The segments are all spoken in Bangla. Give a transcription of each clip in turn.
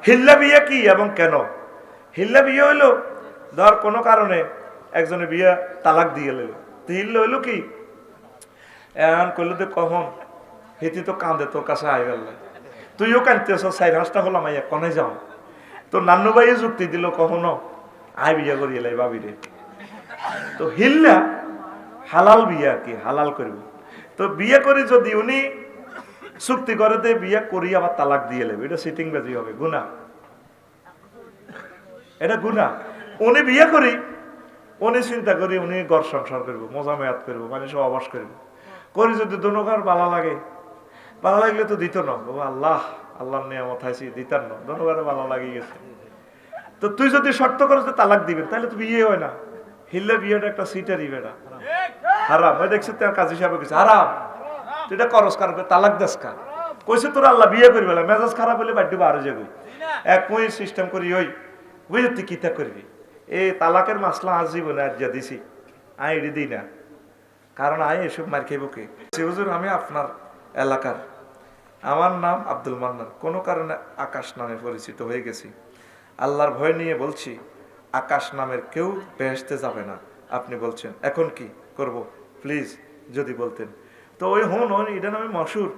হিল্লা বিয়ে কি এবং কেন? হিল্লা বিয়ে হইলো ধর কোনো কারণে একজনে বিয়ে তালাক দিয়ে এলো, তো হিল্লা হইলো কি এখন করলো তো কখন হেতি তো কাঁদে তোর কাছে আই গেল, তুইও কাঁদতেছ, 4-5টা হলাম আইয়া কনে যাও, তো নান্নু ভাইয়ে যুক্তি দিল কখনো আয় বিয়ে করি এলাই ভাবিরে। তো হিল্লা হালাল বিয়ে আর কি, হালাল করব। তো বিয়ে করি যদি উনি চুক্তি করে দে বিয়ে করি আবার তালাক দিয়ে নেবে, এটা সিটিং বাজি হবে, গুনাহ, এটা গুনাহ। উনি বিয়ে করি, উনি চিন্তা করি উনি ঘর সংসার করবো, মজা মেয়াদ করবো, মানে সব অবাস করবো, করি যদি দোনোকার ভালো লাগে, ভালো লাগলে তো দিত না, বাবা আল্লাহ আল্লাহর নিয়ামত হাইছি দিতার না, দোনোকারে ভালো লাগি গেছে। তো তুই যদি শর্ত করে তালাক দিবেন তাহলে তো বিয়ে হয় না। হিল্লা বিয়েটা একটা সিটারি বেটা হারাম, ওই দেখছি তোর কাজী সাহেব কিছু হারাম, তুই এটা করস কার তালাক দাস কার কইছে তোর আল্লাহ বিয়ে করবে না, মেজাজ খারাপ হলে বাড়ি আরো যাবে এক মই সিস্টেম করি ওই বুঝলি তুই কিতা করবি, এই তালাকের মাসলা আজ জীবনে আজ যা দিছি আই এটি দিই না, কারণ আই এসব মার খাইব কে। হুজুর আমি আপনার এলাকার, আমার নাম আব্দুল মান্নান, কোনো কারণে আকাশ নামে পরিচিত হয়ে গেছি, আল্লাহর ভয় নিয়ে বলছি আকাশ নামের কেউ বেহেশতে যাবে না, আপনি বলছেন এখন কি করব প্লিজ যদি বলতেন। তো ওই হন এটা নামে মশুর,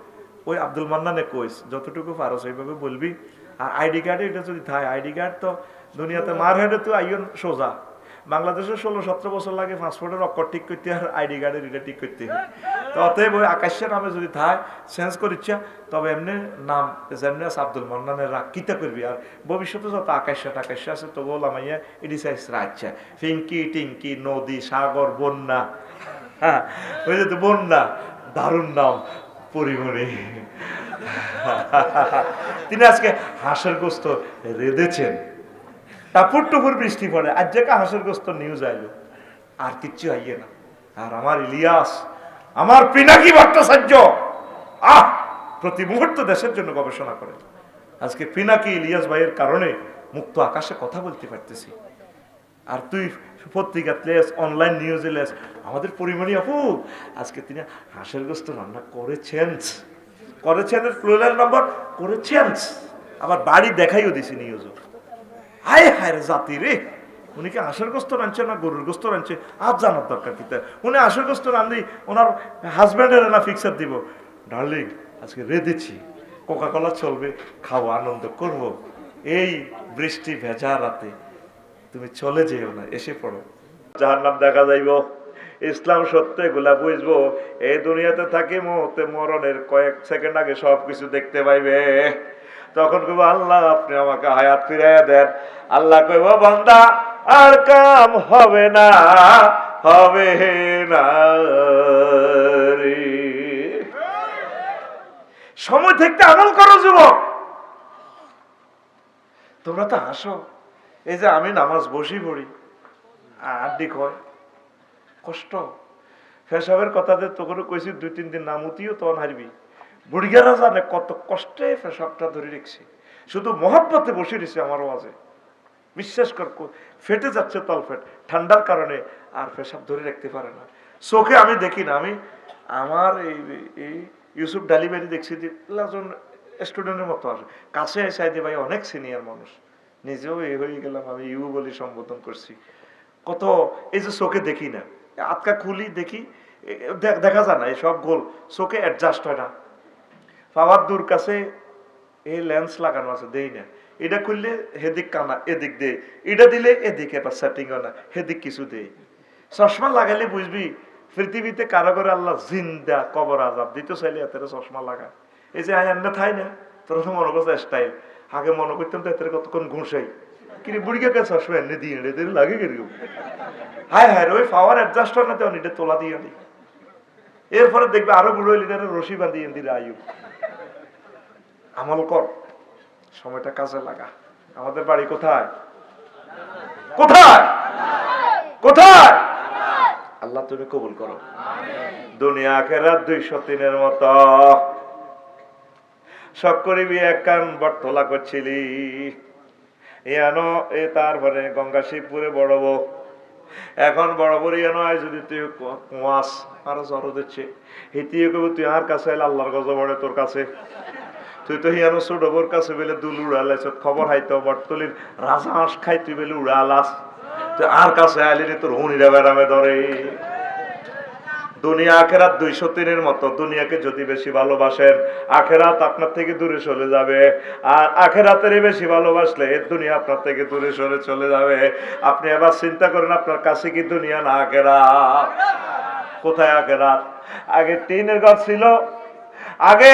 ওই আব্দুল মান্নানে কইস যতটুকু পারো সেইভাবে বলবি। আর আইডি কার্ডে এটা যদি থাকে, আইডি কার্ড তো দুনিয়াতে মার হেডে তো আইন সোজা, বাংলাদেশে 16-17 বছর লাগে পাসপোর্টের অক্ষর ঠিক করতে আর আইডি কার্ডের এটা ঠিক করতে হয়। তো অতএব ওই আকাশের নামে যদি থাকে চেঞ্জ করিচ্ছা, তবে এমনি নাম যেমনি আছে আব্দুল মান্নানের রাগ কিতা করবি, আর ভবিষ্যতে যত আকাশ আছে তো বলামাইয়া এটি চাইছ রাখছে ফিঙ্কি টিঙ্কি নদী সাগর বন্যা, হ্যাঁ ওই যে বন্যা দারুণ নাম পরিমণি। তিনি আজকে হাঁসের গোস্ত রেঁধেছেন, টাপুর টুপুর বৃষ্টি পড়ে, আজ যে হাঁসের গোস্ত নিউজ আইলো, আর কিচ্ছু আইয়ে না। আর আমার ইলিয়াস, আমার পিনাকি ভট্টাচার্য প্রতি মুহূর্ত দেশের জন্য গবেষণা করে, আজকে পিনাকি ইলিয়াস ভাইয়ের কারণে মুক্ত আকাশে কথা বলতে পারতেছি। আর তুই পত্রিকা লেস, অনলাইন নিউজে লেস, আমাদের পরিমণি আপু আজকে তিনি হাঁসের গোস্ত রান্না করেছেন, প্লুরাল নাম্বার করেছেন, আবার বাড়ি দেখাইও দিছি নিউজও। হায় হায় রে জাতি রে, উনি কি হাঁসের গোস্ত রাঁধছে না গরুর গোস্ত রাঁধছে আজ জানার দরকার কি, উনি হাঁসের গোস্ত রাঁধি ওনার হাজব্যান্ডের না ফিক্সার দিব, ডার্লিং আজকে রেঁধেছি, কোকা কোলা চলবে, খাবো আনন্দ করব, এই বৃষ্টি ভেজা রাতে তুমি চলে যেও না, এসে পড়ো, জাহান্নাম দেখা যাইব, ইসলাম সত্য এগুলা বুঝবো, এই দুনিয়াতে থাকি মুহূর্তে মরণের কয়েক সেকেন্ড আগে সবকিছু দেখতে পাইবে, তখন কইব আল্লাহ আপনি আমাকে হায়াত ফিরাইয়া দেন, আল্লাহ কইব বান্দা আর কাম হবে না, হবে না রে। সময় থাকতে আমল করো যুবক, তোমরা তো হাসো, এই যে আমি নামাজ বসি পড়ি আড্ডি হয় কষ্ট, ফেসাবের কথাতে তোকে কইছি 2-3 দিন নামুতিও তখন হারবি, বুড়িগারা জানে কত কষ্টে ফেসাবটা ধরে রেখেছি, শুধু মহব্বতে বসে রয়েছে আমার ওয়াজে, বিশ্বাস কর ফেটে যাচ্ছে তলফেট ঠান্ডার কারণে, আর পেশাব ধরে রাখতে পারে না, চোখে আমি দেখি না, আমি আমার এই ইউসুফ ডালিবাড়ি দেখছি যে স্টুডেন্টের মতো আসে, কাছে এসে যে ভাই অনেক সিনিয়র মানুষ, নিজেও এই হয়ে গেলাম, আমি ইউ বলে সম্বোধন করছি, কত এই যে চোখে দেখি না, আটকা খুলি দেখি দেখা যায় না, এই সব গোল চোখে অ্যাডজাস্ট হয় না, পাওয়ার দূর কাছে এই লেন্স লাগানো আছে দেই না, এটা খুললে হেদিক কানা এদিক দে, এটা দিলে এদিকে বা সেটিং হয় না, হেদিক কিছু দেই, চশমা লাগাইলে বুঝবি পৃথিবীতে কারো করে আল্লাহ জিন্দা কবর আজাব দিতে চাইলে এত চশমা লাগা, এই যে আয় না থাই না তোর মনে করছে স্টাইল, আগে মনে করতাম তো এত কতক্ষণ ঘুষাই কিন্তু বুড়িকে চশমা এনে দিয়ে এদের লাগে কিরকম, হায় হায় ওই পাওয়ার অ্যাডজাস্ট হয় না তো এটা তোলা দিয়ে আনি, এরপরে দেখবে আরো বুড়ো লিডারের রশি বাঁধিয়ে দিলে আয়ু, আমল কর, সময়টা কাজে লাগা। আমাদের বাড়ি কোথায় কোথায় কোথায়, আল্লাহ তুমি কবুল করো, দুনিয়া আখেরাত 203-এর মতো শখ করিবি এক কান বটতলা করছিলি, এনো এ তারপরে গঙ্গা শিবপুরে বড় বউ, এখন বড় বড় এনো আয় যদি তুই কুয়াস আরো জড়ো দিচ্ছে হিতিয়ে কবি তুই আর কাছে আল্লাহর গজব পড়ে তোর কাছে, তুই তো হিয়ানো ছোটবোর কাছে বেলে দুল উড়ালাইছ, খবর হাইতো বটতলির রাজা হাঁস খাই তুই বেলে উড়ালাস, তুই আর কাছে আইলি তোর হুনিরা বেড়ামে ধরে। দুনিয়া আখেরাত 203-এর মতো। দুনিয়াকে যদি বেশি ভালোবাসেন, আখেরাত আপনার থেকে দূরে চলে যাবে। আর আখেরাতেরই বেশি ভালোবাসলে দুনিয়া আপনার থেকে দূরে সরে চলে যাবে। আপনি এবার চিন্তা করেন, আপনার কাছে কি দুনিয়া না আখেরাত? কোথায় আখেরাত? আগে টিনের ঘর ছিল, আগে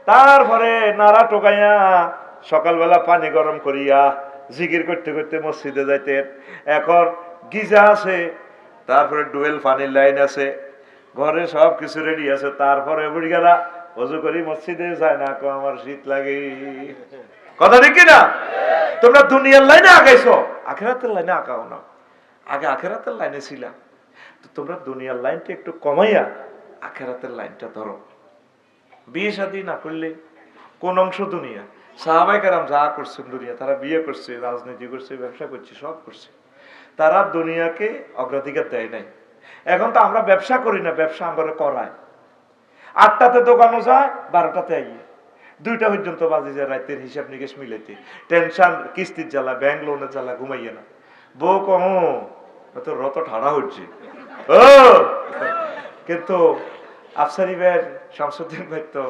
তারপরে নাড়া টোকাইয়া সকালবেলা পানি গরম করিয়া জিকির করতে করতে মসজিদে যাইতেন। এখন গিজা আছে, তারপরে ডুয়েল পানির লাইন আছে, ঘরে সব কিছু রেডি আছে, তারপরে বুড়ি গেলা অজু করি মসজিদে যায় না, আমার শীত লাগে। কথা ঠিক না? তোমরা দুনিয়ার লাইনে আগাইছো, আখেরাতের লাইনে আগাও না। আগে আখেরাতের লাইনে ছিলাম, তো তোমরা দুনিয়ার লাইনটা একটু কমাইয়া আখেরাতের লাইনটা ধরো। বিয়ে শাদী না করলে কোন অংশ দুনিয়া? সাহাবায়ে কেরাম যা করছেন দুনিয়া, তারা বিয়ে করছে, রাজনীতি করছে, ব্যবসা করছে, সব করছে, তারা দুনিয়াকে অগ্রাধিকার দেয় নাই। এখন তো আমরা ব্যবসা করি না, ব্যবসা আমরা করায়। 8টাতে দোকানও যায়, 12টাতে আইয়ে 2টা পর্যন্ত বাজে যায় রাতের হিসাব নিকেশ মিলাইতে। টেনশন, কিস্তির জ্বালা, ব্যাংক লোনের জ্বালা, ঘুমাইয়ে না। বউ কম তো রত ঠাড়া হচ্ছে ও, কিন্তু আফসারি ভাই, শামসুদ্দিন ভাই তো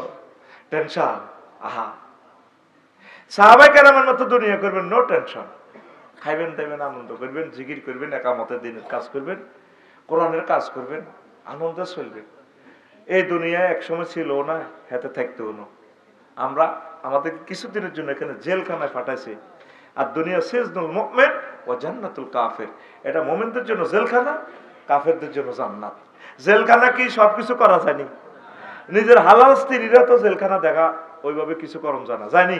টেনশন। আহা, সাহাবায়ে কেরামের মতো দুনিয়া করবেন, নো টেনশন। খাইবেন দাইবেন, আনন্দ করবেন, জিকির করবেন, একামতের দিনের কাজ করবেন, কোরআনের কাজ করবেন, আনন্দে চলবেন। এই দুনিয়ায় একসময় ছিল না, হাতে থাকতেও না। আমরা আমাদের কিছুদিনের জন্য এখানে জেলখানায় পাঠাইছি। আর দুনিয়া সিজনুল মুমিন ওয়া জান্নাতুল কাফির, এটা মুমিনদের জন্য জেলখানা, কাফেরদের জন্য জান্নাত। জেলখানা কি সবকিছু করা যায়নি? নিজের হালাল স্ত্রীরা তো জেলখানা দেখা ওইভাবে কিছু করম জানা যায়নি।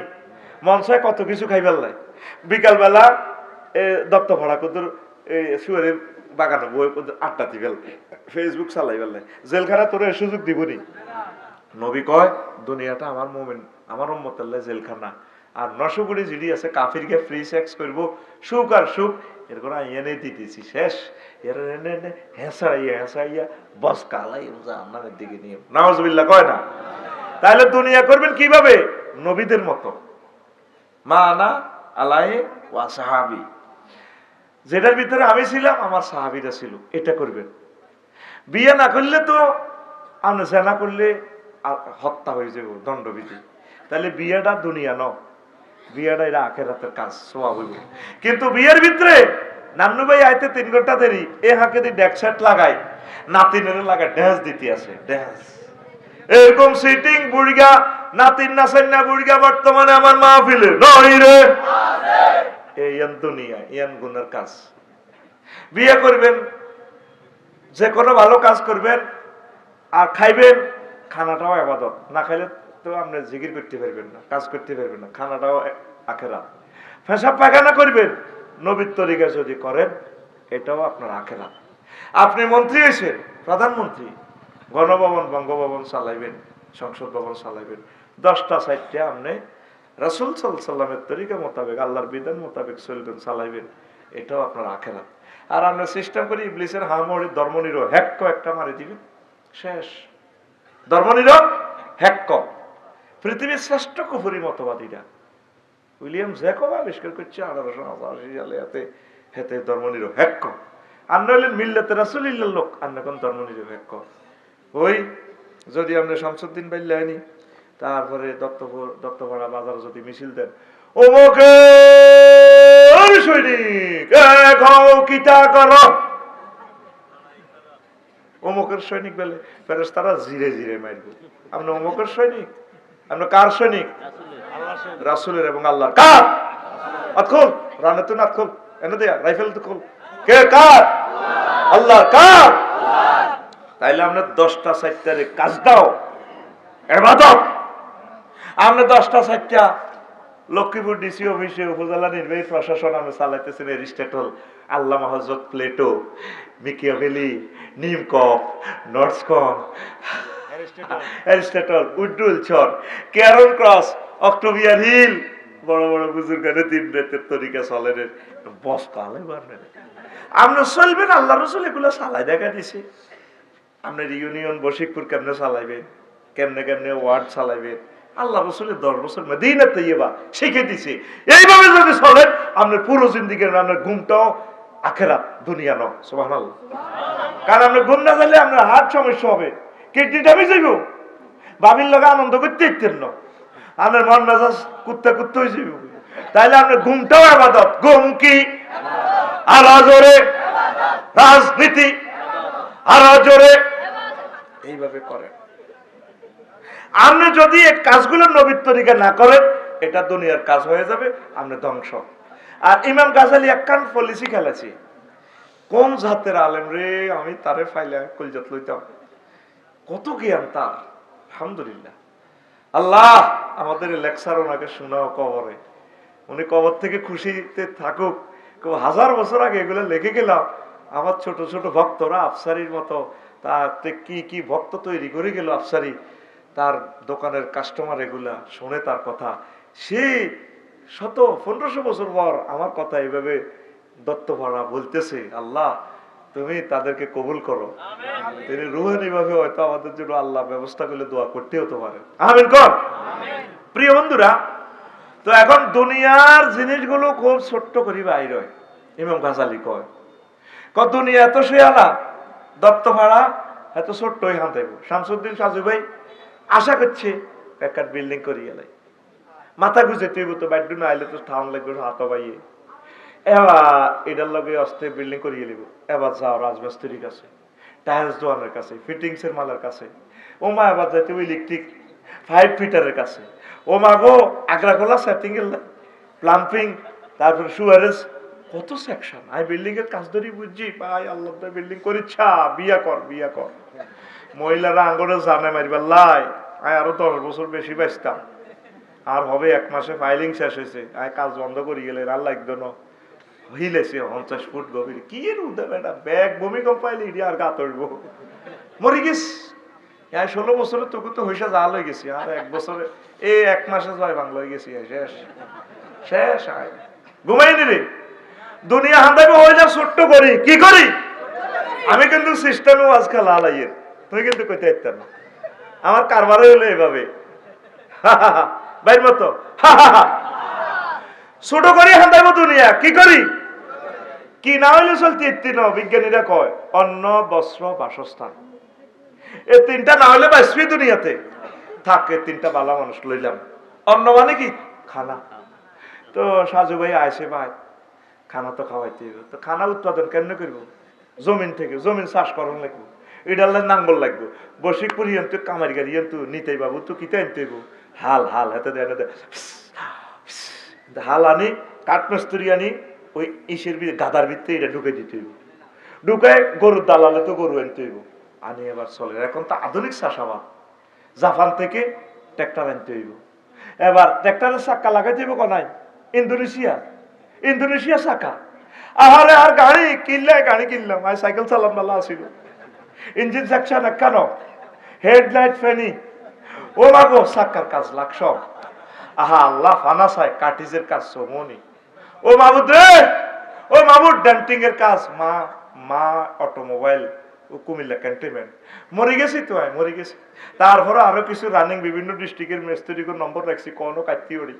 মনসায় কত কিছু খাইবার লাই, বিকালবেলা দত্ত ভাড়া কদুর শুয়ারের বাগানে বই আড্ডা দিবেল, ফেসবুক চালাই বেল, জেলখানা তোর সুযোগ দিবনি। নবী কয় দুনিয়াটা আমার মুমিন, আমার উম্মতের লাই জেলখানা। আর 900 কোটি জিডি আছে, কাফিরকে ফ্রি সেক্স করব, সুখ আর সুখ এর কোনো এনে দিতেছি শেষ। এর এনে হেঁসাইয়া হেঁসাইয়া বস কালাই জান্নাতের দিকে নিয়ে, নাউজুবিল্লাহ কয় না? তাহলে দুনিয়া করবেন কিভাবে? নবীদের মতো, মানা আলাইহি ওয়া সাহাবি, যেটার ভিতরে আমি ছিলাম আমার সাহাবীরা ছিল, এটা করবেন। বিয়ে না করলে তো আপনি জেনা করলে হত্যা হয়ে যাবে, দণ্ডবিধি। তাহলে বিয়েটা দুনিয়া ন, বিয়েটা এটা আখেরাতের কাজ, সওয়াব হইব। কিন্তু বিয়ের ভিতরে নান্নু ভাই আইতে 3 ঘন্টা দেরি, এ হাঁকে দিয়ে ডেকসেট লাগাই, নাতিনের লাগা ড্যান্স দিতে আছে, ড্যান্স এরকম সিটিং বুড়িগা নাতিন নাচেন না, বুড়িগা বর্তমানে আমার মাহফিলে নই রে। এই দুনিয়া ইয়ান গুনার কাজ। বিয়ে করবেন, যে কোনো ভালো কাজ করবেন, আর খাইবেন, খানাটাও ইবাদত। না খাইলে তো আপনি জিকির করতে পারবেন না, কাজ করতে পারবেন না, খানাটাও আখেরাত। পেশাব পায়খানা করবেন, নবীর তরিকা যদি করেন, এটাও আপনার আখেরাত। আপনি মন্ত্রী হয়েছেন, প্রধানমন্ত্রী, গণভবন বঙ্গভবন চালাইবেন, সংসদ ভবন চালাইবেন, 10টা 4টা আপনি রাসূল সাল্লাল্লাহু আলাইহি সাল্লামের তরিকা মোতাবেক, আল্লাহর বিধান মোতাবেক চলবেন, চালাইবেন, এটাও আপনার আখেরাত। আর আমরা সিস্টেম করি ইবলিসের হামড়ি ধর্মনির হ্যাক্ক একটা মারি দিবেন, শেষ। ধর্মনির হ্যাক্ক, পৃথিবীর শ্রেষ্ঠ কুফরি মতবাদীরা উইলিয়াম জ্যাকব আবিষ্কার করছে 1888 সালে, হেতে ধর্মনির হ্যাক্ক। আন্ন হইলেন মিল্লাতে রাসূলিল্লাহ লোক, আন্ন কোন ধর্মনির হ্যাক্ক। ওই যদি আপনি শামসুদ্দিন বাইল্লা আনি, তারপরে দত্তপাড়া বাজার যদি মিছিল দেন, ওমকে সৈনিক কিতা কর, অমুকের সৈনিক বলে ফেরেশতারা জিরে জিরে মারবে। আপনি অমুকের সৈনিক, আপনি কার সৈনিক? রাসূলের এবং আল্লাহর। কার? আতখুল রানে তো না, আতখুল এনে দেয়া রাইফেল তো খুল, কে কার? আল্লাহর। কার? তাইলে আপনি 10টা 4টার কাজ দাও ইবাদত। আপনি 10টা 4টা লক্ষ্মীপুর ডিসি অফিসে উপজেলা নির্বাহী প্রশাসন আমি চালাইতেছেন, এরিস্টটল, আল্লামা হযরত প্লেটো, মিকিয়াভেলি, নিমকক, নর্সকম, এরিস্টটল, উড্ডুল চর, ক্যারন ক্রস, অক্টোবিয়ার হিল, বড় বড় বুজুর্গানের 3 রাতের তরিকা চলেন, বস কালে বারবেন। আপনি চলবেন, আল্লাহ রাসূল এগুলো চালাই দেখা দিছে। আপনার ইউনিয়ন বশিকপুর কেমনে চালাইবেন, কেমনে কেমনে ওয়ার্ড চালাইবেন, আল্লাহ রসুলের 10 বছর মদিনা তৈয়বা শিখে দিছে। এইভাবে যদি চলেন আপনার পুরো জিন্দিগির আপনার ঘুমটাও আখেরাত দুনিয়া ন। সুবহানাল্লাহ। কারণ আপনি ঘুম না গেলে আপনার হার্ট সমস্যা হবে, কিডনিটা বেঁচে যাইব, বাবির লগে আনন্দ করতে ইচ্ছেন না, আপনার মন মেজাজ কুত্তা কুত্তা হয়ে যাইব। তাইলে আপনার ঘুমটাও ইবাদত। ঘুম কি? আরো জোরে। রাজনীতি আরো জোরে। এইভাবে করেন। আপনি যদি এই কাজগুলো নবীর তরিকা না করেন, এটা দুনিয়ার কাজ হয়ে যাবে, আপনি ধ্বংস। আর ইমাম গাজালি একখান পলিসি খেলেছি, কোন জাতের আলেম রে, আমি তারে ফাইলে কলজাত লইতাম, কত জ্ঞান তার। আলহামদুলিল্লাহ, আল্লাহ আমাদের লেকচার ওনাকে শোনাও কবরে, উনি কবর থেকে খুশিতে থাকুক। 1000 বছর আগে এগুলো লিখে গেলাম, আমার ছোট ছোট ভক্তরা আফসারির মতো তাতে কি কি ভক্ত তৈরি করে গেল আফসারি, তার দোকানের কাস্টমার এগুলা শুনে তার কথা, সে 1500 বছর পর আমার কথা এইভাবে দত্তভরা বলতেছে। আল্লাহ তুমি তাদেরকে কবুল করো, তিনি রুহানি ভাবে হয়তো আমাদের জন্য আল্লাহ ব্যবস্থা করলে দোয়া করতে হতে পারে। আমিন কর। প্রিয় বন্ধুরা, তো এখন দুনিয়ার জিনিসগুলো খুব ছোট্ট করি বাইর হয়। ইমাম গাজালি কয় দুনিয়া এত শেয়ালা, দত্ত ভাড়া এত ছোট্ট হান দেব। শামসুদ্দিন সাজু ভাই আশা করছে একটা বিল্ডিং করিয়ে এলাই, মাথা গুজে তুই তো বাইডু না আইলে তো ঠাউন লাগবে হাত বাইয়ে, এবার এটার লগে অস্তে বিল্ডিং করিয়ে নিব। এবার যাও রাজমিস্ত্রির কাছে, টাইলস দোয়ানের কাছে, ফিটিংস এর মালের কাছে, ও মা এবার যাইতে ইলেকট্রিক 5 ফিটারের কাছে, ও মা গো আগ্রা খোলা সেটিং এর প্লাম্পিং, তারপরে সুয়ারেজ, কত সেকশন। আমি বিল্ডিং এর কাজ ধরি বুঝছি ভাই, আল্লাহ বিল্ডিং করিচ্ছা, বিয়া কর বিয়া কর। মহিলারা আঙ্গরে জানে মারিবার লাই, আয় আরো 10 বছর বেশি বাঁচতাম, আর হবে 1 মাসে ফাইলিং শেষ হয়েছে, আয় কাজ বন্ধ করি গেলে আর লাগতো না। হিলেছে 50 ফুট গভীর, কি এর উদে বেটা ব্যাগ ভূমিকম্প পাইলে ইডি আর গা তৈব মরি গেছ। 16 বছরে তোকে তো হইসা জাল হয়ে গেছি, আর 1 বছরে এই 1 মাসে জয় বাংলা হয়ে গেছি, শেষ শেষ। আয় ঘুমাই নিলে দুনিয়া হান্দাইব হয়ে যা ছোট্ট করি, কি করি আমি কিন্তু সিস্টেমও আজকাল আলাইয়ের, তুই কিন্তু কইতে পারতাম না, আমার কারবারে হলো এভাবে বাইর মতো ছোট করি হান্দাইব দুনিয়া, কি করি কি না হইলে চলতি 3 বিজ্ঞানীরা কয় অন্ন বস্ত্র বাসস্থান, এই 3টা না হলে বাঁচবি দুনিয়াতে, থাকে 3টা ভালো মানুষ লইলাম। অন্ন মানে কি? খানা। তো সাজু ভাই আইসে ভাই খানা তো খাওয়াইতে হইব, তো খানা উৎপাদন কেন করবো? জমিন থেকে, জমিন চাষ করার লাগবো, এটার নাঙ্গল লাগবো, বসিকপুর ইয়ন্তু কামারি গাড়ি ইয়ন্তু নিতেই বাবু তো কিতে আনতে হইব, হাল হাল হাতে দেয় হাল আনি, কাঠমিস্ত্রি আনি, ওই ইসের গাদার ভিতরে এটা ঢুকে দিতে হইব, ঢুকায় গরুর দালালে তো গরু আনতে হইব, আনি এবার চলে। এখন তো আধুনিক চাষাবাদ, জাপান থেকে ট্রাক্টর আনতে হইব, এবার ট্রাক্টরের চাক্কা লাগাইতে হইব কোনায় ইন্দোনেশিয়া, ইন্দোনেশিয়া চাকা। আহারে আর গাড়ি কিনলাম, আর সাইকেল চালাম ভালো আসিল, ইঞ্জিন সেকশন একখানো, হেডলাইট ফেনি, ও মাগো চাক্কার কাজ লাগ সব। আহা আল্লাহ ফানা চাই কাটিজের কাজ সমনি, ও মাবুদ রে, ও মাবুদ ডেন্টিং এর কাজ, মা মা অটোমোবাইল, ও কুমিল্লা ক্যান্টনমেন্ট। মরে গেছি তো মরে গেছি। তারপরে আরো কিছু রানিং বিভিন্ন ডিস্ট্রিক্টের মিস্ত্রির নম্বর রাখছি, কোনো কাটতে ওড়ি